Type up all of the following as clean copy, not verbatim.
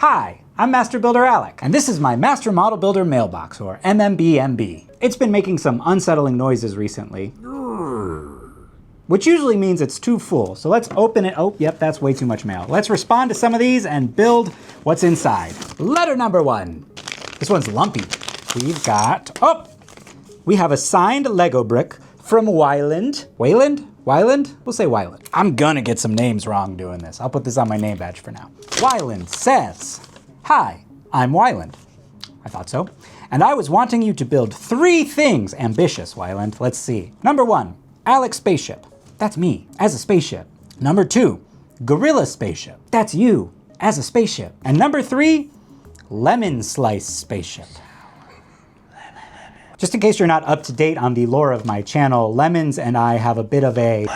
Hi, I'm Master Builder Alec, and this is my Master Model Builder Mailbox, or MMB. It's been making some unsettling noises recently, which usually means it's too full. So let's open it. Oh, yep, that's way too much mail. Let's respond to some of these and build what's inside. Letter number 1. This one's lumpy. We've got, we have a signed Lego brick from Wyland. Wyland? We'll say Wyland. I'm gonna get some names wrong doing this. I'll put this on my name badge for now. Wyland says, "Hi, I'm Wyland." I thought so. And I was wanting you to build 3 things. Ambitious, Wyland. Let's see. Number 1, Alex Spaceship. That's me, as a spaceship. Number 2, Gorilla Spaceship. That's you, as a spaceship. And number 3, Lemon Slice Spaceship. Just in case you're not up to date on the lore of my channel, Lemons and I have a bit of a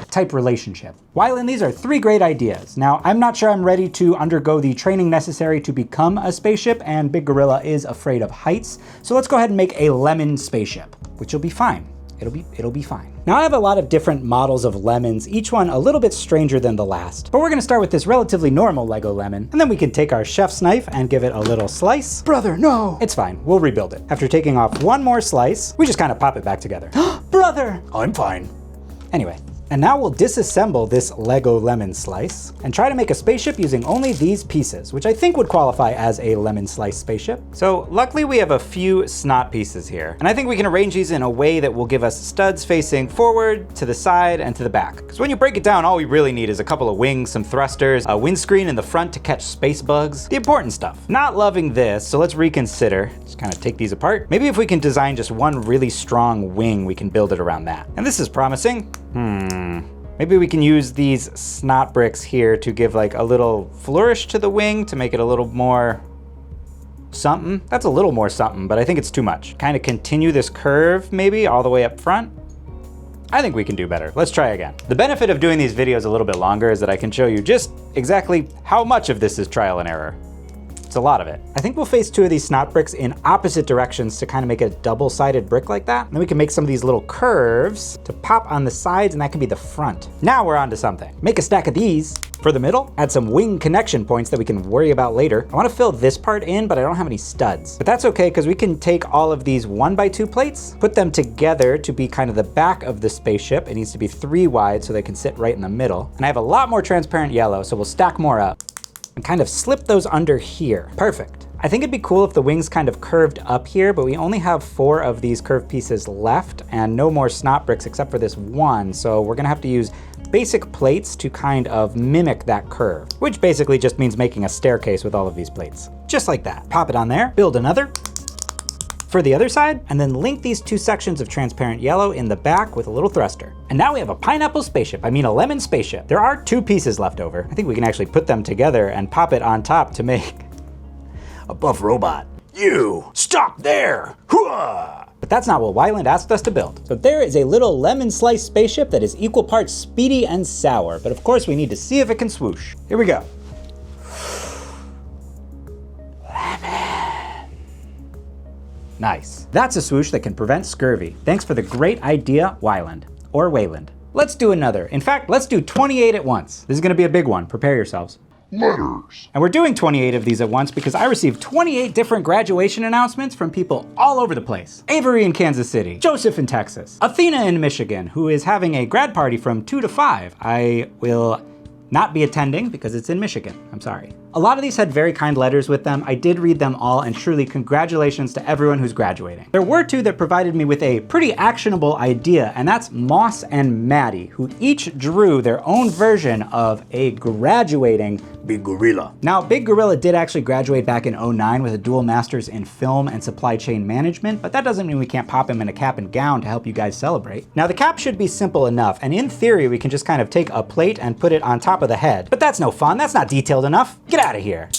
type relationship. Wyland, these are 3 great ideas. Now, I'm not sure I'm ready to undergo the training necessary to become a spaceship, and Big Gorilla is afraid of heights. So let's go ahead and make a lemon spaceship, which will be fine. It'll be fine. Now I have a lot of different models of lemons, each one a little bit stranger than the last. But we're gonna start with this relatively normal Lego lemon, and then we can take our chef's knife and give it a little slice. Brother, no! It's fine, we'll rebuild it. After taking off one more slice, we just kind of pop it back together. Brother! I'm fine. Anyway. And now we'll disassemble this Lego lemon slice and try to make a spaceship using only these pieces, which I think would qualify as a lemon slice spaceship. So luckily we have a few snot pieces here, and I think we can arrange these in a way that will give us studs facing forward, to the side, and to the back. Because when you break it down, all we really need is a couple of wings, some thrusters, a windscreen in the front to catch space bugs, the important stuff. Not loving this, so let's reconsider. Just kind of take these apart. Maybe if we can design just one really strong wing, we can build it around that. And this is promising. Maybe we can use these snot bricks here to give like a little flourish to the wing to make it a little more something. That's a little more something, but I think it's too much. Kind of continue this curve maybe all the way up front. I think we can do better. Let's try again. The benefit of doing these videos a little bit longer is that I can show you just exactly how much of this is trial and error. It's a lot of it. I think we'll face 2 of these snot bricks in opposite directions to kind of make a double-sided brick like that. And then we can make some of these little curves to pop on the sides, and that can be the front. Now we're on to something. Make a stack of these for the middle, add some wing connection points that we can worry about later. I want to fill this part in, but I don't have any studs. But that's okay, because we can take all of these 1x2 plates, put them together to be kind of the back of the spaceship. It needs to be 3 wide so they can sit right in the middle. And I have a lot more transparent yellow, so we'll stack more up and kind of slip those under here. Perfect. I think it'd be cool if the wings kind of curved up here, but we only have 4 of these curved pieces left and no more snot bricks except for this one. So we're gonna have to use basic plates to kind of mimic that curve, which basically just means making a staircase with all of these plates. Just like that. Pop it on there, build another for the other side, and then link these 2 sections of transparent yellow in the back with a little thruster. And now we have a pineapple spaceship. I mean a lemon spaceship. There are 2 pieces left over. I think we can actually put them together and pop it on top to make a buff robot. You, stop there! Hooah! But that's not what Wyland asked us to build. So there is a little lemon slice spaceship that is equal parts speedy and sour, but of course we need to see if it can swoosh. Here we go. Nice. That's a swoosh that can prevent scurvy. Thanks for the great idea, Wyland. Or Wayland. Let's do another. In fact, let's do 28 at once. This is gonna be a big one. Prepare yourselves. Letters. And we're doing 28 of these at once because I received 28 different graduation announcements from people all over the place. Avery in Kansas City, Joseph in Texas, Athena in Michigan, who is having a grad party from 2 to 5. I will not be attending because it's in Michigan. I'm sorry. A lot of these had very kind letters with them. I did read them all, and truly congratulations to everyone who's graduating. There were 2 that provided me with a pretty actionable idea, and that's Moss and Maddie, who each drew their own version of a graduating Big Gorilla. Now, Big Gorilla did actually graduate back in 2009 with a dual master's in film and supply chain management, but that doesn't mean we can't pop him in a cap and gown to help you guys celebrate. Now, the cap should be simple enough, and in theory, we can just kind of take a plate and put it on top of the head. But that's no fun, that's not detailed enough. Get out of here.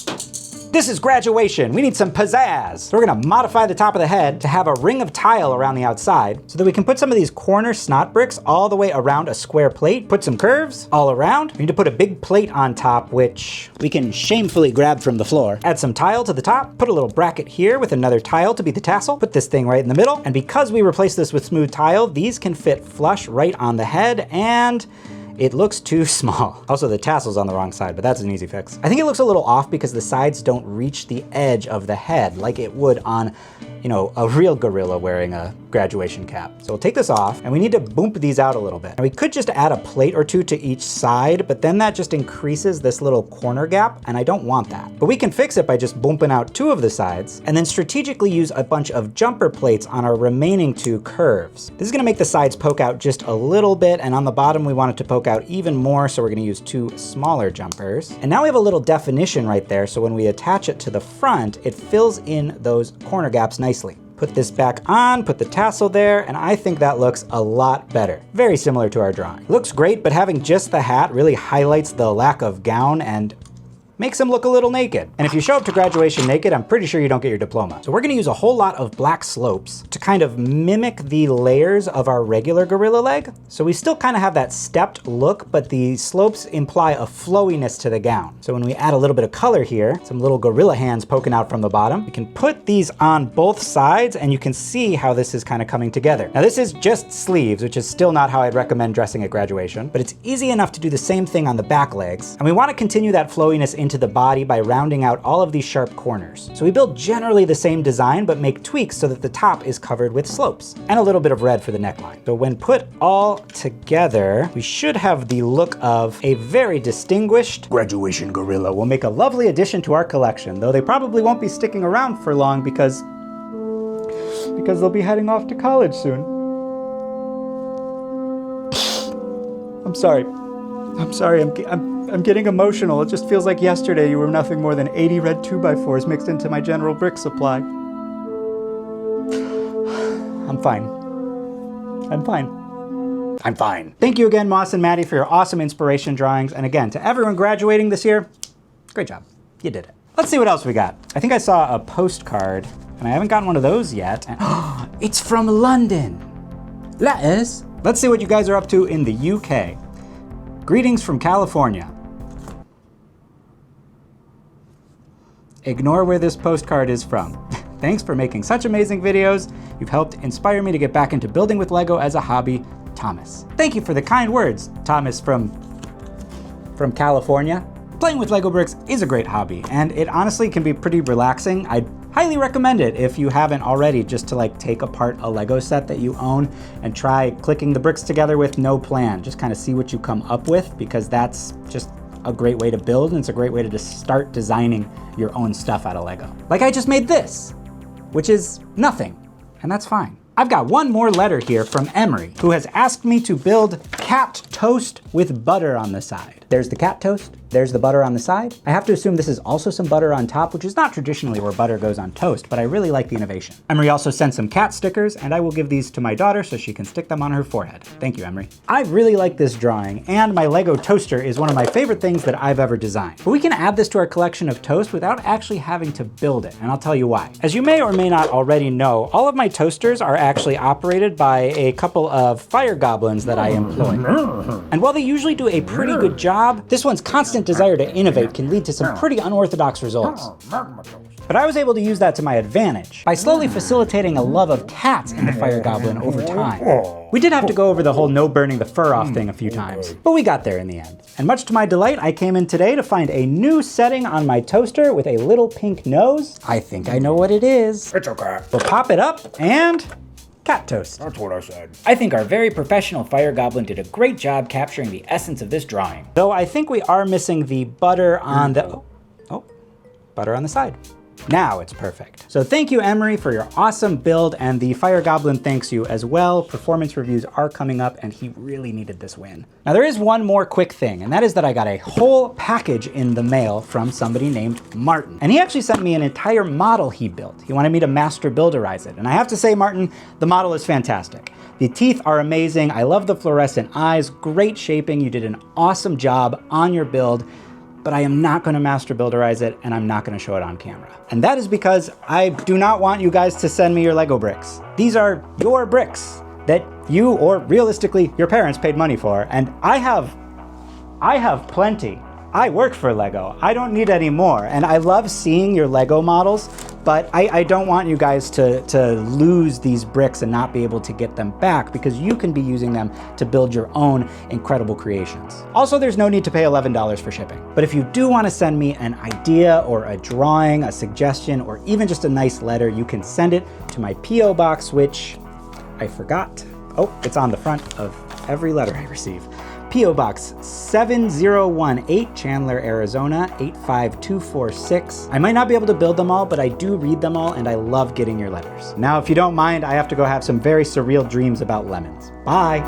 This is graduation. We need some pizzazz. So we're gonna modify the top of the head to have a ring of tile around the outside so that we can put some of these corner snot bricks all the way around a square plate, put some curves all around. We need to put a big plate on top, which we can shamefully grab from the floor. Add some tile to the top, put a little bracket here with another tile to be the tassel, put this thing right in the middle. And because we replaced this with smooth tile, these can fit flush right on the head, and It looks too small. Also, the tassel's on the wrong side, but that's an easy fix. I think it looks a little off because the sides don't reach the edge of the head like it would on, you know, a real gorilla wearing a graduation cap. So we'll take this off, and we need to boomp these out a little bit. And we could just add a plate or two to each side, but then that just increases this little corner gap, and I don't want that. But we can fix it by just boomping out two of the sides, and then strategically use a bunch of jumper plates on our remaining two curves. This is gonna make the sides poke out just a little bit, and on the bottom we want it to poke out even more, so we're gonna use two smaller jumpers. And now we have a little definition right there, so when we attach it to the front, it fills in those corner gaps nicely. Put this back on, put the tassel there, and I think that looks a lot better. Very similar to our drawing. Looks great, but having just the hat really highlights the lack of gown and makes him look a little naked. And if you show up to graduation naked, I'm pretty sure you don't get your diploma. So we're gonna use a whole lot of black slopes to kind of mimic the layers of our regular gorilla leg. So we still kind of have that stepped look, but the slopes imply a flowiness to the gown. So when we add a little bit of color here, some little gorilla hands poking out from the bottom, we can put these on both sides and you can see how this is kind of coming together. Now this is just sleeves, which is still not how I'd recommend dressing at graduation, but it's easy enough to do the same thing on the back legs. And we want to continue that flowiness into the body by rounding out all of these sharp corners. So we build generally the same design, but make tweaks so that the top is covered with slopes and a little bit of red for the neckline. So when put all together, we should have the look of a very distinguished graduation gorilla. Will make a lovely addition to our collection, though they probably won't be sticking around for long because they'll be heading off to college soon. I'm sorry. I'm getting emotional. It just feels like yesterday you were nothing more than 80 red 2x4s mixed into my general brick supply. I'm fine. I'm fine. Thank you again, Moss and Maddie, for your awesome inspiration drawings. And again, to everyone graduating this year, great job. You did it. Let's see what else we got. I think I saw a postcard, and I haven't gotten one of those yet. And it's from London. Letters. Let's see what you guys are up to in the UK. Greetings from California. Ignore where this postcard is from. Thanks for making such amazing videos. You've helped inspire me to get back into building with Lego as a hobby, Thomas. Thank you for the kind words, Thomas from California. Playing with Lego bricks is a great hobby, and it honestly can be pretty relaxing. I'd highly recommend it if you haven't already, just to like take apart a Lego set that you own and try clicking the bricks together with no plan. Just kind of see what you come up with, because that's just a great way to build, and it's a great way to just start designing your own stuff out of Lego. Like I just made this, which is nothing, and that's fine. I've got one more letter here from Emery, who has asked me to build cat toast with butter on the side. There's the cat toast, there's the butter on the side. I have to assume this is also some butter on top, which is not traditionally where butter goes on toast, but I really like the innovation. Emery also sent some cat stickers, and I will give these to my daughter so she can stick them on her forehead. Thank you, Emery. I really like this drawing, and my Lego toaster is one of my favorite things that I've ever designed. But we can add this to our collection of toast without actually having to build it, and I'll tell you why. As you may or may not already know, all of my toasters are actually operated by a couple of fire goblins that I employ. And while they usually do a pretty good job, this one's constant desire to innovate can lead to some pretty unorthodox results. But I was able to use that to my advantage by slowly facilitating a love of cats in the fire goblin over time. We did have to go over the whole no burning the fur off thing a few times, but we got there in the end. And much to my delight, I came in today to find a new setting on my toaster with a little pink nose. I think I know what it is. It's okay. We'll pop it up and cat toast. That's what I said. I think our very professional fire goblin did a great job capturing the essence of this drawing. Though I think we are missing the butter on the, butter on the side. Now it's perfect. So thank you, Emery, for your awesome build, and the fire goblin thanks you as well. Performance reviews are coming up, and he really needed this win. Now there is one more quick thing, and that is that I got a whole package in the mail from somebody named Martin. And he actually sent me an entire model he built. He wanted me to master builderize it. And I have to say, Martin, the model is fantastic. The teeth are amazing. I love the fluorescent eyes, great shaping. You did an awesome job on your build. But I am not gonna master builderize it, and I'm not gonna show it on camera. And that is because I do not want you guys to send me your Lego bricks. These are your bricks that you, or realistically, your parents paid money for, and I have plenty. I work for Lego. I don't need any more. And I love seeing your Lego models, but I don't want you guys to lose these bricks and not be able to get them back, because you can be using them to build your own incredible creations. Also, there's no need to pay $11 for shipping. But if you do want to send me an idea or a drawing, a suggestion, or even just a nice letter, you can send it to my P.O. box, which I forgot. Oh, it's on the front of every letter I receive. P.O. Box 7018, Chandler, Arizona 85246. I might not be able to build them all, but I do read them all, and I love getting your letters. Now, if you don't mind, I have to go have some very surreal dreams about lemons. Bye.